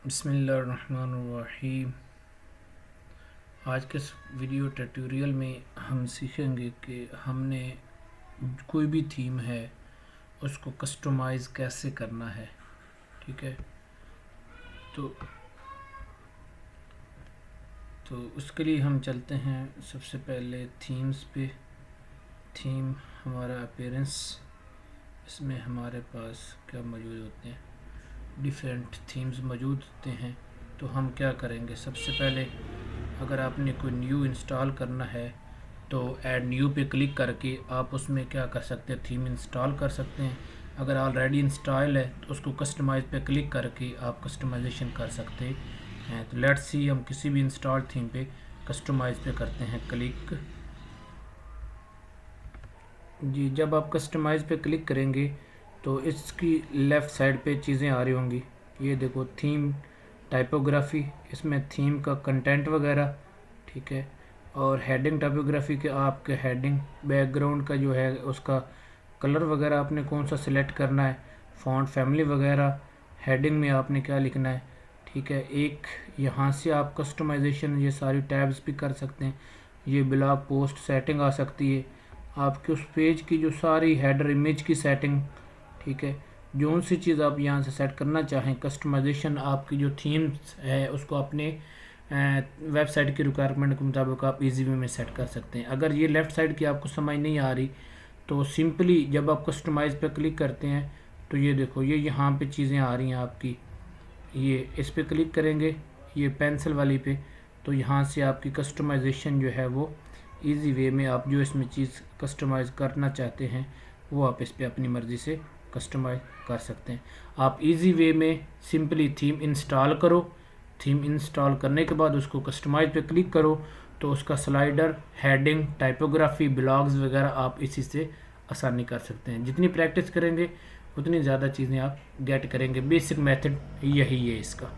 बिस्मिल्लाहिर्रहमानिर्रहीम। आज के इस वीडियो ट्यूटोरियल में हम सीखेंगे कि हमने कोई भी थीम है उसको कस्टमाइज़ कैसे करना है। ठीक है, तो उसके लिए हम चलते हैं सबसे पहले थीम्स पे। थीम हमारा अपीयरेंस, इसमें हमारे पास क्या मौजूद होते हैं, डिफरेंट थीम्स मौजूद होते हैं। तो हम क्या करेंगे, सबसे पहले अगर आपने कोई न्यू इंस्टॉल करना है तो ऐड न्यू पे क्लिक करके आप उसमें क्या कर सकते हैं, थीम इंस्टॉल कर सकते हैं। अगर ऑलरेडी इंस्टॉल है तो उसको कस्टमाइज़ पे क्लिक करके आप कस्टमाइजेशन कर सकते हैं। तो लेट्स सी हम किसी भी इंस्टॉल थीम पे कस्टमाइज़ पे करते हैं क्लिक। जी, जब आप कस्टमाइज़ पे क्लिक करेंगे तो इसकी लेफ़्ट साइड पे चीज़ें आ रही होंगी। ये देखो, थीम टाइपोग्राफी, इसमें थीम का कंटेंट वगैरह, ठीक है। और हेडिंग टाइपोग्राफी के आपके हेडिंग बैकग्राउंड का जो है उसका कलर वगैरह आपने कौन सा सिलेक्ट करना है, फ़ॉन्ट फैमिली वगैरह, हेडिंग में आपने क्या लिखना है। ठीक है, एक यहाँ से आप कस्टमाइजेशन ये सारी टैब्स भी कर सकते हैं। ये ब्लॉग पोस्ट सेटिंग आ सकती है, आपके उस पेज की जो सारी हेडर इमेज की सेटिंग। ठीक है, जो सी चीज़ आप यहाँ से सेट करना चाहें, कस्टमाइजेशन आपकी जो थीम्स है उसको अपने वेबसाइट की रिक्वायरमेंट के मुताबिक आप इजी वे में सेट कर सकते हैं। अगर ये लेफ़्ट साइड की आपको समझ नहीं आ रही तो सिंपली जब आप कस्टमाइज़ पे क्लिक करते हैं तो ये देखो, ये यहाँ पे चीज़ें आ रही हैं आपकी। ये इस पर क्लिक करेंगे, ये पेंसिल वाली पे, तो यहाँ से आपकी कस्टमाइजेशन जो है वो इजी वे में आप जो इसमें चीज़ कस्टमाइज़ करना चाहते हैं वो आप इस पर अपनी मर्ज़ी से कस्टमाइज़ कर सकते हैं। आप इजी वे में सिंपली थीम इंस्टॉल करो, थीम इंस्टॉल करने के बाद उसको कस्टमाइज़ पे क्लिक करो तो उसका स्लाइडर, हेडिंग, टाइपोग्राफी, ब्लॉग्स वगैरह आप इसी से आसानी कर सकते हैं। जितनी प्रैक्टिस करेंगे उतनी ज़्यादा चीज़ें आप गेट करेंगे। बेसिक मेथड यही है इसका।